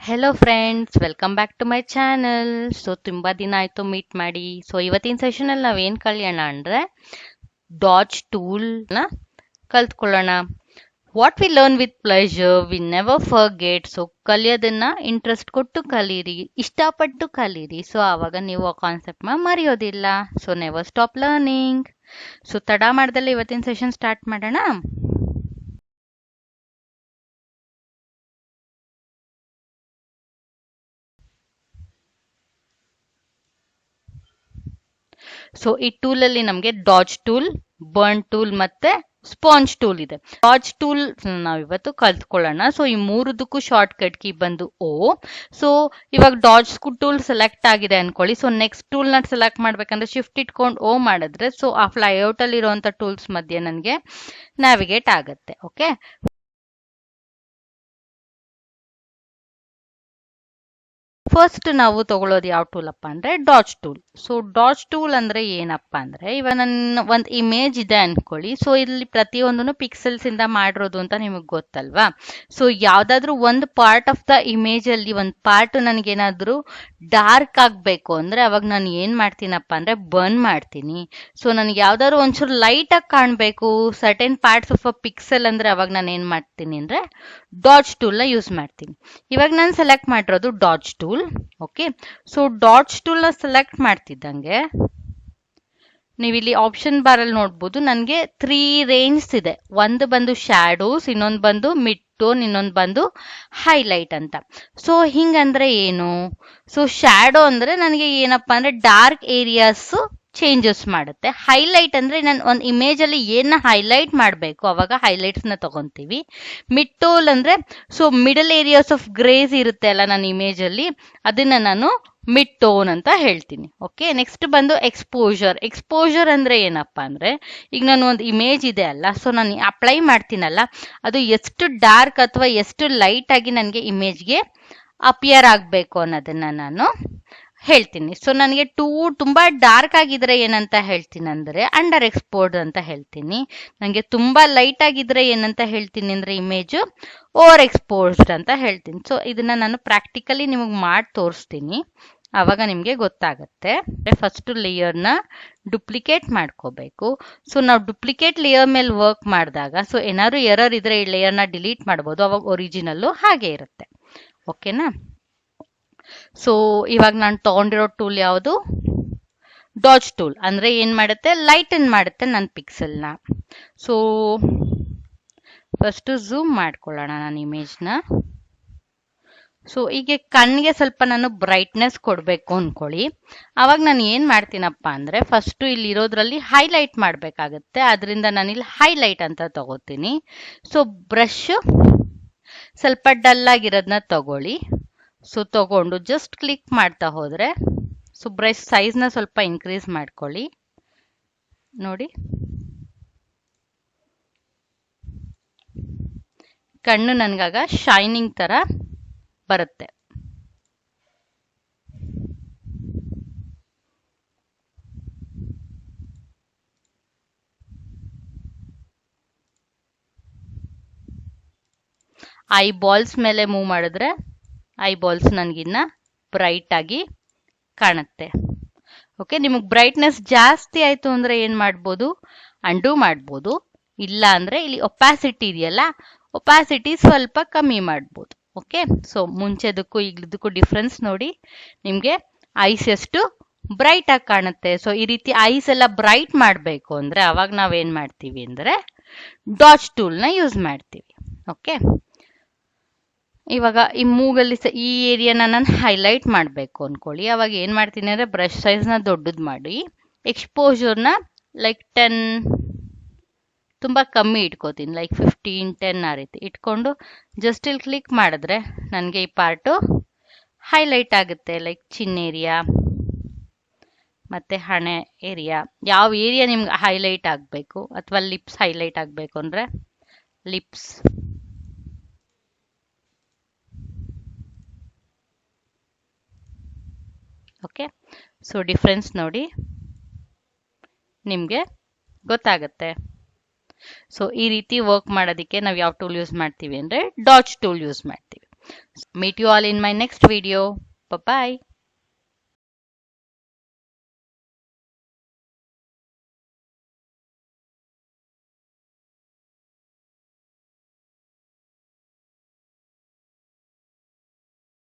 Hello friends, welcome back to my channel. ತುಂಬ ದಿನ ಆಯಿತು ಮೀಟ್ ಮಾಡಿ. ಇವತ್ತಿನ ಸೆಷನಲ್ಲಿ ನಾವೇನು ಕಲಿಯೋಣ ಅಂದರೆ ಡಾಜ್ ಟೂಲ್ನ ಕಲ್ತ್ಕೊಳ್ಳೋಣ. What we learn with pleasure we never forget. ಕಲಿಯೋದನ್ನ ಇಂಟ್ರೆಸ್ಟ್ ಕೊಟ್ಟು ಕಲೀರಿ, ಇಷ್ಟಪಟ್ಟು ಕಲೀರಿ. ಆವಾಗ ನೀವು ಆ ಕಾನ್ಸೆಪ್ಟ್ನ ಮರೆಯೋದಿಲ್ಲ. Never stop learning. ತಡ ಮಾಡ್ದಲ್ಲೇ ಇವತ್ತಿನ ಸೆಷನ್ ಸ್ಟಾರ್ಟ್ ಮಾಡೋಣ. ಈ ಟೂಲ್ ಅಲ್ಲಿ ನಮಗೆ ಡಾಜ್ ಟೂಲ್, ಬರ್ನ್ ಟೂಲ್ ಮತ್ತೆ ಸ್ಪಾಂಜ್ ಟೂಲ್ ಇದೆ. ಡಾಜ್ ಟೂಲ್ ನಾವ್ ಇವತ್ತು ಕಲ್ತ್ಕೊಳ್ಳೋಣ. ಈ ಮೂರದಕ್ಕೂ ಶಾರ್ಟ್ ಕಟ್ ಕೀ ಬಂದು ಓ. ಇವಾಗ ಡಾಜ್ ಟೂಲ್ ಸೆಲೆಕ್ಟ್ ಆಗಿದೆ ಅನ್ಕೊಳ್ಳಿ. ನೆಕ್ಸ್ಟ್ ಟೂಲ್ ನ ಸೆಲೆಕ್ಟ್ ಮಾಡ್ಬೇಕಂದ್ರೆ ಶಿಫ್ಟ್ ಇಟ್ಕೊಂಡು ಓ ಮಾಡಿದ್ರೆ ಆ ಫ್ಲೈಔಟ್ ಅಲ್ಲಿ ಇರುವಂತ ಟೂಲ್ಸ್ ಮಧ್ಯೆ ನನಗೆ ನ್ಯಾವಿಗೇಟ್ ಆಗುತ್ತೆ. ಓಕೆ, ಫಸ್ಟ್ ನಾವು ತಗೊಳ್ಳೋದು ಯಾವ ಟೂಲ್ ಅಪ್ಪ ಅಂದ್ರೆ ಡಾಜ್ ಟೂಲ್. ಡಾಜ್ ಟೂಲ್ ಅಂದ್ರೆ ಏನಪ್ಪಾ ಅಂದ್ರೆ, ಇವಾಗ ನನ್ನ ಒಂದು ಇಮೇಜ್ ಇದೆ ಅನ್ಕೊಳ್ಳಿ. ಇಲ್ಲಿ ಪ್ರತಿಯೊಂದನ್ನು ಪಿಕ್ಸೆಲ್ಸ್ ಇಂದ ಮಾಡಿರೋದು ಅಂತ ನಿಮಗೆ ಗೊತ್ತಲ್ವಾ. ಯಾವ್ದಾದ್ರು ಒಂದು ಪಾರ್ಟ್ ಆಫ್ ದ ಇಮೇಜ್ ಅಲ್ಲಿ ಒಂದು ಪಾರ್ಟ್ ನನಗೇನಾದ್ರೂ ಡಾರ್ಕ್ ಆಗ್ಬೇಕು ಅಂದ್ರೆ ಅವಾಗ ನಾನು ಏನ್ ಮಾಡ್ತೀನಪ್ಪ ಅಂದ್ರೆ ಬರ್ನ್ ಮಾಡ್ತೀನಿ. ನನಗೆ ಯಾವ್ದಾದ್ರು ಒಂಚೂರು ಲೈಟ್ ಆಗಿ ಕಾಣ್ಬೇಕು certain parts of a pixel ಅಂದ್ರೆ ಅವಾಗ ನಾನು ಏನ್ ಮಾಡ್ತೀನಿ ಅಂದ್ರೆ ಡಾಜ್ ಟೂಲ್ ನ ಯೂಸ್ ಮಾಡ್ತೀನಿ. ಇವಾಗ ನಾನು ಸೆಲೆಕ್ಟ್ ಮಾಡಿರೋದು ಡಾಜ್ ಟೂಲ್. ಓಕೆ, ಡಾಜ್ ಟೂಲ್ ನ ಸೆಲೆಕ್ಟ್ ಮಾಡ್ತಿದ್ದಂಗೆ ನೀವಿಲ್ಲಿ ಆಪ್ಷನ್ ಬಾರ್ ಅಲ್ಲಿ ನೋಡ್ಬೋದು, ನನಗೆ 3 ರೇಂಜ್ ಇದೆ. ಒಂದು ಬಂದು ಶ್ಯಾಡೋಸ್, ಇನ್ನೊಂದು ಬಂದು ಮಿಡ್ ಟೋನ್, ಇನ್ನೊಂದು ಬಂದು ಹೈಲೈಟ್ ಅಂತ. ಹಿಂಗಂದ್ರೆ ಏನು? ಶ್ಯಾಡೋ ಅಂದ್ರೆ ನನಗೆ ಏನಪ್ಪಾ ಅಂದ್ರೆ ಡಾರ್ಕ್ ಏರಿಯಾಸ್ ಚೇಂಜಸ್ ಮಾಡುತ್ತೆ. ಹೈಲೈಟ್ ಅಂದ್ರೆ ನಾನು ಒಂದು ಇಮೇಜ್ ಅಲ್ಲಿ ಏನ ಹೈಲೈಟ್ ಮಾಡಬೇಕು ಅವಾಗ ಹೈಲೈಟ್ಸ್ ನ ತಗೊಂತೀವಿ. ಮಿಡ್ ಟೋಲ್ ಅಂದ್ರೆ ಮಿಡಲ್ ಏರಿಯಾಸ್ ಆಫ್ ಗ್ರೇಸ್ ಇರುತ್ತೆ ಅಲ್ಲ ನನ್ನ ಇಮೇಜ್ ಅಲ್ಲಿ, ಅದನ್ನ ನಾನು ಮಿಡ್ ಟೋನ್ ಅಂತ ಹೇಳ್ತೀನಿ. ಓಕೆ, ನೆಕ್ಸ್ಟ್ ಬಂದು ಎಕ್ಸ್ಪೋಜರ್. ಎಕ್ಸ್ಪೋಜರ್ ಅಂದ್ರೆ ಏನಪ್ಪಾ ಅಂದ್ರೆ, ಈಗ ನಾನು ಒಂದು ಇಮೇಜ್ ಇದೆ ಅಲ್ಲ, ನಾನು ಅಪ್ಲೈ ಮಾಡ್ತೀನಲ್ಲ, ಅದು ಎಷ್ಟು ಡಾರ್ಕ್ ಅಥವಾ ಎಷ್ಟು ಲೈಟ್ ಆಗಿ ನನಗೆ ಇಮೇಜ್ಗೆ ಅಪಿಯರ್ ಆಗಬೇಕು ಅನ್ನೋದನ್ನ ನಾನು ಹೇಳ್ತೀನಿ. ನನಗೆ ತುಂಬಾ ಡಾರ್ಕ್ ಆಗಿದ್ರೆ ಏನಂತ ಹೇಳ್ತೀನಿ ಅಂದ್ರೆ ಅಂಡರ್ ಎಕ್ಸ್ಪೋರ್ಡ್ ಅಂತ ಹೇಳ್ತೀನಿ. ನನಗೆ ತುಂಬಾ ಲೈಟ್ ಆಗಿದ್ರೆ ಏನಂತ ಹೇಳ್ತೀನಿ ಅಂದ್ರೆ ಇಮೇಜ್ ಓವರ್ ಎಕ್ಸ್ಪೋಸ್ಡ್ ಅಂತ ಹೇಳ್ತೀನಿ. ಇದನ್ನ ನಾನು ಪ್ರಾಕ್ಟಿಕಲಿ ನಿಮಗೆ ಮಾಡಿ ತೋರಿಸ್ತೀನಿ, ಅವಾಗ ನಿಮ್ಗೆ ಗೊತ್ತಾಗತ್ತೆ. ಫಸ್ಟ್ ಲೇಯರ್ನ ಡುಪ್ಲಿಕೇಟ್ ಮಾಡ್ಕೋಬೇಕು. ನಾವು ಡುಪ್ಲಿಕೇಟ್ ಲೇಯರ್ ಮೇಲೆ ವರ್ಕ್ ಮಾಡಿದಾಗ ಏನಾದ್ರು ಎರರ್ ಇದ್ರೆ ಈ ಲೇಯರ್ನ ಡಿಲೀಟ್ ಮಾಡ್ಬೋದು, ಅವಾಗ ಒರಿಜಿನಲ್ಲು ಹಾಗೆ ಇರುತ್ತೆ. ಓಕೆನಾ? ಇವಾಗ ನಾನು ತಗೊಂಡಿರೋ ಟೂಲ್ ಯಾವುದು? ಡಾಜ್ ಟೂಲ್. ಅಂದ್ರೆ ಏನ್ ಮಾಡುತ್ತೆ? ಲೈಟನ್ ಮಾಡುತ್ತೆ ನನ್ನ ಪಿಕ್ಸೆಲ್ನ. ಫಸ್ಟ್ ಝೂಮ್ ಮಾಡ್ಕೊಳ್ಳೋಣ ನಾನು ಇಮೇಜ್ನ. ಈಗ ಕಣ್ಣಿಗೆ ಸ್ವಲ್ಪ ನಾನು ಬ್ರೈಟ್ನೆಸ್ ಕೊಡಬೇಕು ಅನ್ಕೊಳ್ಳಿ. ಅವಾಗ ನಾನು ಏನ್ ಮಾಡ್ತೀನಪ್ಪ ಅಂದ್ರೆ ಫಸ್ಟ್ ಇಲ್ಲಿ ಇರೋದ್ರಲ್ಲಿ ಹೈಲೈಟ್ ಮಾಡ್ಬೇಕಾಗತ್ತೆ. ಅದರಿಂದ ನಾನು ಇಲ್ಲಿ ಹೈಲೈಟ್ ಅಂತ ತಗೋತೀನಿ. ಬ್ರಷ್ ಸ್ವಲ್ಪ ಡಲ್ ಆಗಿರೋದನ್ನ ತಗೊಳ್ಳಿ. ತಗೊಂಡು ಜಸ್ಟ್ ಕ್ಲಿಕ್ ಮಾಡ್ತಾ ಹೋದ್ರೆ ಬ್ರಷ್ ಸೈಜ್ ನ ಸ್ವಲ್ಪ ಇನ್ಕ್ರೀಸ್ ಮಾಡ್ಕೊಳ್ಳಿ. ನೋಡಿ, ಕಣ್ಣು ನನ್ಗಾಗ ಶೈನಿಂಗ್ ತರ ಬರುತ್ತೆ. ಐ ಬಾಲ್ಸ್ ಮೇಲೆ ಮೂವ್ ಮಾಡಿದ್ರೆ ಐ ಬಾಲ್ಸ್ ನನಗಿನ್ನ ಬ್ರೈಟ್ ಆಗಿ ಕಾಣುತ್ತೆ. ಓಕೆ, ನಿಮಗೆ ಬ್ರೈಟ್ನೆಸ್ ಜಾಸ್ತಿ ಆಯ್ತು ಅಂದ್ರೆ ಏನ್ ಮಾಡ್ಬೋದು? ಅಂಡು ಮಾಡ್ಬೋದು. ಇಲ್ಲ ಅಂದ್ರೆ ಇಲ್ಲಿ ಒಪಾಸಿಟಿ ಇದೆಯಲ್ಲ, ಒಪಾಸಿಟಿ ಸ್ವಲ್ಪ ಕಮ್ಮಿ ಮಾಡ್ಬೋದು. ಓಕೆ, ಮುಂಚೆದಕ್ಕೂ ಈಗದಕ್ಕೂ ಡಿಫ್ರೆನ್ಸ್ ನೋಡಿ. ನಿಮ್ಗೆ ಐಸ್ ಎಷ್ಟು ಬ್ರೈಟ್ ಆಗಿ ಕಾಣುತ್ತೆ. ಈ ರೀತಿ ಐಸ್ ಎಲ್ಲ ಬ್ರೈಟ್ ಮಾಡಬೇಕು ಅಂದ್ರೆ ಅವಾಗ ನಾವೇನ್ ಮಾಡ್ತೀವಿ ಅಂದ್ರೆ ಡಾಜ್ ಟೂಲ್ ನ ಯೂಸ್ ಮಾಡ್ತೀವಿ. ಓಕೆ, ಇವಾಗ ಈ ಮೂಗಲ್ಲಿ ಈ ಏರಿಯಾನ ನಾನು ಹೈಲೈಟ್ ಮಾಡಬೇಕು ಅನ್ಕೊಳ್ಳಿ. ಅವಾಗ ಏನ್ ಮಾಡ್ತೀನಿ ಅಂದ್ರೆ ಬ್ರಷ್ ಸೈಜ್ ನ ದೊಡ್ಡದ್ ಮಾಡಿ ಎಕ್ಸ್ಪೋಜರ್ನ ಲೈಕ್ 10 ತುಂಬಾ ಕಮ್ಮಿ ಇಟ್ಕೋತೀನಿ, ಲೈಕ್ 15, 10 ಆ ರೀತಿ ಇಟ್ಕೊಂಡು ಜಸ್ಟ್ ಇಲ್ಲಿ ಕ್ಲಿಕ್ ಮಾಡಿದ್ರೆ ನನಗೆ ಈ ಪಾರ್ಟು ಹೈಲೈಟ್ ಆಗುತ್ತೆ. ಲೈಕ್ ಚಿನ್ ಏರಿಯಾ ಮತ್ತೆ ಹಣೆ ಏರಿಯಾ. ಯಾವ ಏರಿಯಾ ನಿಮ್ಗೆ ಹೈಲೈಟ್ ಆಗಬೇಕು ಅಥವಾ ಲಿಪ್ಸ್ ಹೈಲೈಟ್ ಆಗಬೇಕು ಅಂದ್ರೆ ಲಿಪ್ಸ್. ಓಕೆ, ಡಿಫ್ರೆನ್ಸ್ ನೋಡಿ, ನಿಮ್ಗೆ ಗೊತ್ತಾಗುತ್ತೆ. ಈ ರೀತಿ ವರ್ಕ್ ಮಾಡೋದಕ್ಕೆ ನಾವು ಯಾವ ಟೂಲ್ ಯೂಸ್ ಮಾಡ್ತೀವಿ ಅಂದ್ರೆ ಡಾಜ್ ಟೂಲ್ ಯೂಸ್ ಮಾಡ್ತೀವಿ. Meet you all in my next video. Bye bye.